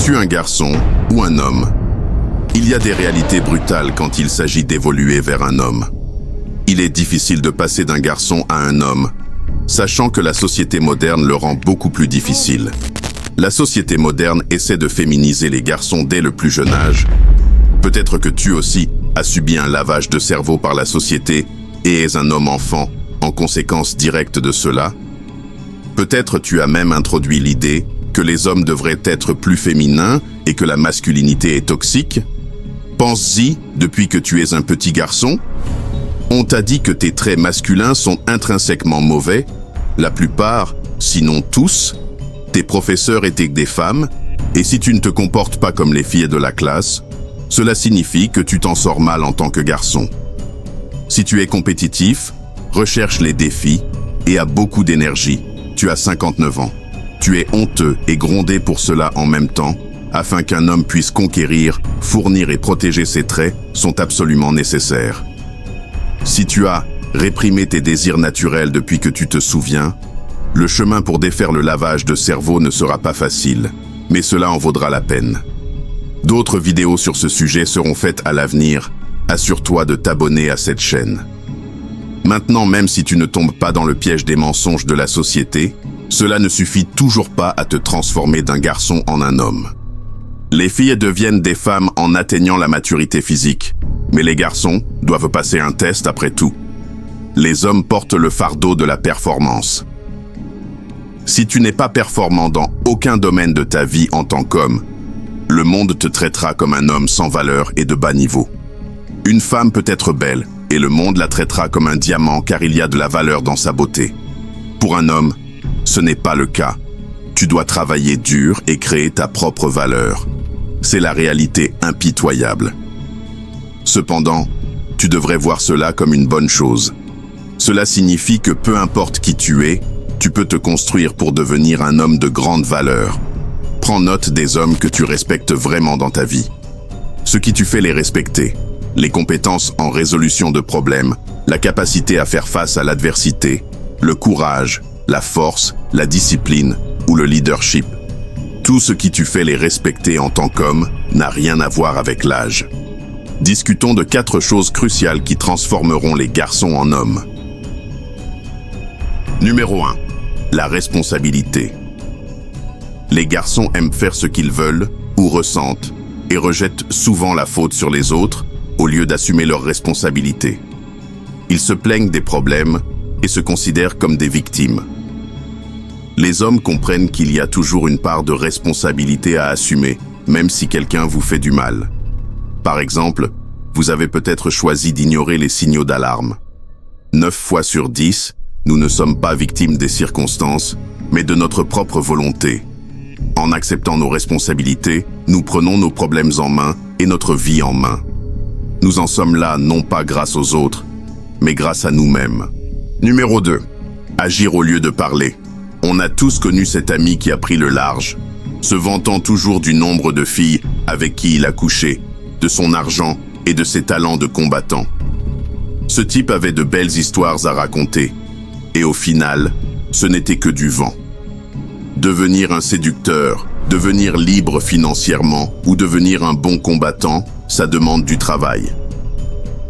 Es-tu un garçon ou un homme? Il y a des réalités brutales quand il s'agit d'évoluer vers un homme. Il est difficile de passer d'un garçon à un homme, sachant que la société moderne le rend beaucoup plus difficile. La société moderne essaie de féminiser les garçons dès le plus jeune âge. Peut-être que tu aussi as subi un lavage de cerveau par la société et es un homme enfant en conséquence directe de cela. Peut-être tu as même introduit l'idée que les hommes devraient être plus féminins et que la masculinité est toxique. Pense-y depuis que tu es un petit garçon. On t'a dit que tes traits masculins sont intrinsèquement mauvais. La plupart, sinon tous, tes professeurs étaient des femmes, et si tu ne te comportes pas comme les filles de la classe, cela signifie que tu t'en sors mal en tant que garçon. Si tu es compétitif, recherche les défis et as beaucoup d'énergie, tu as 59 ans. Tu es honteux et grondé pour cela en même temps, afin qu'un homme puisse conquérir, fournir et protéger ses traits sont absolument nécessaires. Si tu as réprimé tes désirs naturels depuis que tu te souviens, le chemin pour défaire le lavage de cerveau ne sera pas facile, mais cela en vaudra la peine. D'autres vidéos sur ce sujet seront faites à l'avenir. Assure-toi de t'abonner à cette chaîne. Maintenant, même si tu ne tombes pas dans le piège des mensonges de la société, cela ne suffit toujours pas à te transformer d'un garçon en un homme. Les filles deviennent des femmes en atteignant la maturité physique, mais les garçons doivent passer un test après tout. Les hommes portent le fardeau de la performance. Si tu n'es pas performant dans aucun domaine de ta vie en tant qu'homme, le monde te traitera comme un homme sans valeur et de bas niveau. Une femme peut être belle, et le monde la traitera comme un diamant car il y a de la valeur dans sa beauté. Pour un homme, ce n'est pas le cas. Tu dois travailler dur et créer ta propre valeur. C'est la réalité impitoyable. Cependant, tu devrais voir cela comme une bonne chose. Cela signifie que peu importe qui tu es, tu peux te construire pour devenir un homme de grande valeur. Prends note des hommes que tu respectes vraiment dans ta vie. Ce qui tu fais les respecter. Les compétences en résolution de problèmes, la capacité à faire face à l'adversité, le courage, la force, la discipline ou le leadership. Tout ce qui tu fais les respecter en tant qu'homme n'a rien à voir avec l'âge. Discutons de 4 choses cruciales qui transformeront les garçons en hommes. Numéro 1. La responsabilité. Les garçons aiment faire ce qu'ils veulent ou ressentent et rejettent souvent la faute sur les autres au lieu d'assumer leurs responsabilités. Ils se plaignent des problèmes et se considèrent comme des victimes. Les hommes comprennent qu'il y a toujours une part de responsabilité à assumer, même si quelqu'un vous fait du mal. Par exemple, vous avez peut-être choisi d'ignorer les signaux d'alarme. 9 fois sur 10, nous ne sommes pas victimes des circonstances, mais de notre propre volonté. En acceptant nos responsabilités, nous prenons nos problèmes en main et notre vie en main. Nous en sommes là non pas grâce aux autres, mais grâce à nous-mêmes. Numéro 2. Agir au lieu de parler. On a tous connu cet ami qui a pris le large, se vantant toujours du nombre de filles avec qui il a couché, de son argent et de ses talents de combattant. Ce type avait de belles histoires à raconter, et au final, ce n'était que du vent. Devenir un séducteur, devenir libre financièrement ou devenir un bon combattant, ça demande du travail.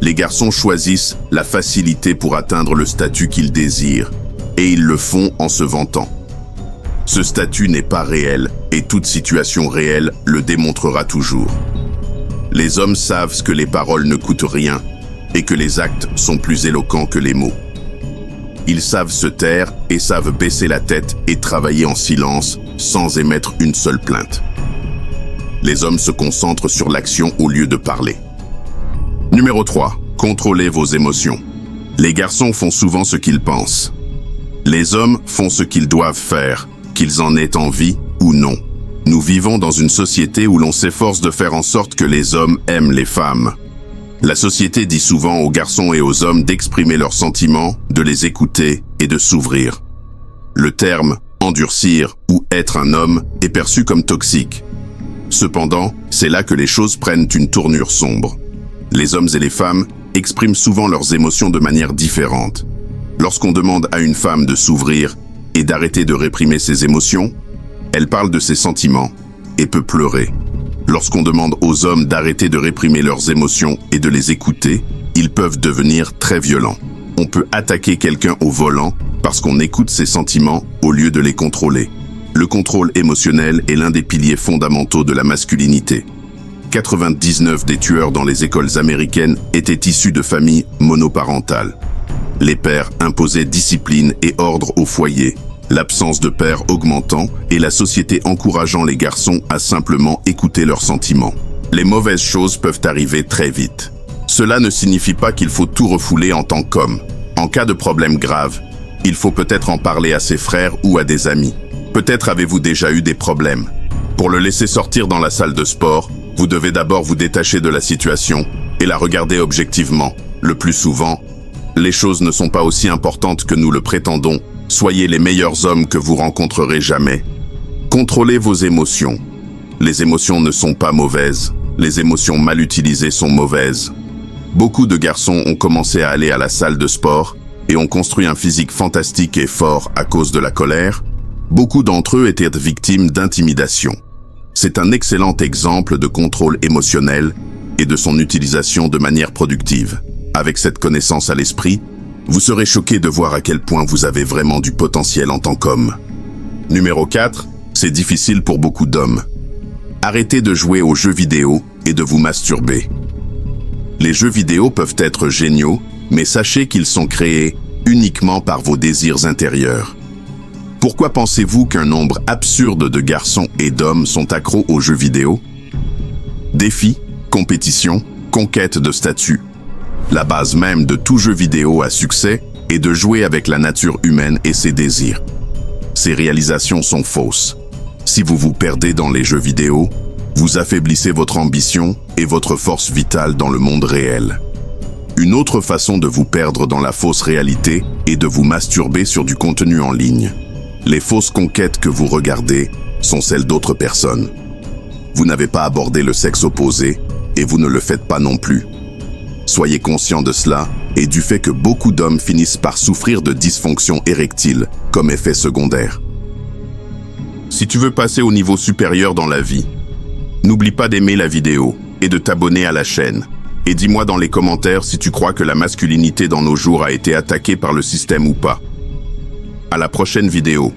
Les garçons choisissent la facilité pour atteindre le statut qu'ils désirent, et ils le font en se vantant. Ce statut n'est pas réel, et toute situation réelle le démontrera toujours. Les hommes savent que les paroles ne coûtent rien, et que les actes sont plus éloquents que les mots. Ils savent se taire et savent baisser la tête et travailler en silence sans émettre une seule plainte. Les hommes se concentrent sur l'action au lieu de parler. Numéro 3. Contrôlez vos émotions. Les garçons font souvent ce qu'ils pensent. Les hommes font ce qu'ils doivent faire, qu'ils en aient envie ou non. Nous vivons dans une société où l'on s'efforce de faire en sorte que les hommes aiment les femmes. La société dit souvent aux garçons et aux hommes d'exprimer leurs sentiments, de les écouter et de s'ouvrir. Le terme « endurcir » ou « être un homme » est perçu comme toxique. Cependant, c'est là que les choses prennent une tournure sombre. Les hommes et les femmes expriment souvent leurs émotions de manière différente. Lorsqu'on demande à une femme de s'ouvrir et d'arrêter de réprimer ses émotions, elle parle de ses sentiments, et peut pleurer. Lorsqu'on demande aux hommes d'arrêter de réprimer leurs émotions et de les écouter, ils peuvent devenir très violents. On peut attaquer quelqu'un au volant parce qu'on écoute ses sentiments au lieu de les contrôler. Le contrôle émotionnel est l'un des piliers fondamentaux de la masculinité. 99 des tueurs dans les écoles américaines étaient issus de familles monoparentales. Les pères imposaient discipline et ordre au foyer, l'absence de père augmentant et la société encourageant les garçons à simplement écouter leurs sentiments. Les mauvaises choses peuvent arriver très vite. Cela ne signifie pas qu'il faut tout refouler en tant qu'homme. En cas de problème grave, il faut peut-être en parler à ses frères ou à des amis. Peut-être avez-vous déjà eu des problèmes. Pour le laisser sortir dans la salle de sport, vous devez d'abord vous détacher de la situation et la regarder objectivement. Le plus souvent, les choses ne sont pas aussi importantes que nous le prétendons. Soyez les meilleurs hommes que vous rencontrerez jamais. Contrôlez vos émotions. Les émotions ne sont pas mauvaises. Les émotions mal utilisées sont mauvaises. Beaucoup de garçons ont commencé à aller à la salle de sport et ont construit un physique fantastique et fort à cause de la colère. Beaucoup d'entre eux étaient victimes d'intimidation. C'est un excellent exemple de contrôle émotionnel et de son utilisation de manière productive. Avec cette connaissance à l'esprit, vous serez choqué de voir à quel point vous avez vraiment du potentiel en tant qu'homme. Numéro 4, c'est difficile pour beaucoup d'hommes. Arrêtez de jouer aux jeux vidéo et de vous masturber. Les jeux vidéo peuvent être géniaux, mais sachez qu'ils sont créés uniquement par vos désirs intérieurs. Pourquoi pensez-vous qu'un nombre absurde de garçons et d'hommes sont accros aux jeux vidéo? Défis, compétition, conquête de statut. La base même de tout jeu vidéo à succès est de jouer avec la nature humaine et ses désirs. Ces réalisations sont fausses. Si vous vous perdez dans les jeux vidéo, vous affaiblissez votre ambition et votre force vitale dans le monde réel. Une autre façon de vous perdre dans la fausse réalité est de vous masturber sur du contenu en ligne. Les fausses conquêtes que vous regardez sont celles d'autres personnes. Vous n'avez pas abordé le sexe opposé et vous ne le faites pas non plus. Soyez conscient de cela et du fait que beaucoup d'hommes finissent par souffrir de dysfonction érectile comme effet secondaire. Si tu veux passer au niveau supérieur dans la vie, n'oublie pas d'aimer la vidéo et de t'abonner à la chaîne. Et dis-moi dans les commentaires si tu crois que la masculinité dans nos jours a été attaquée par le système ou pas. À la prochaine vidéo.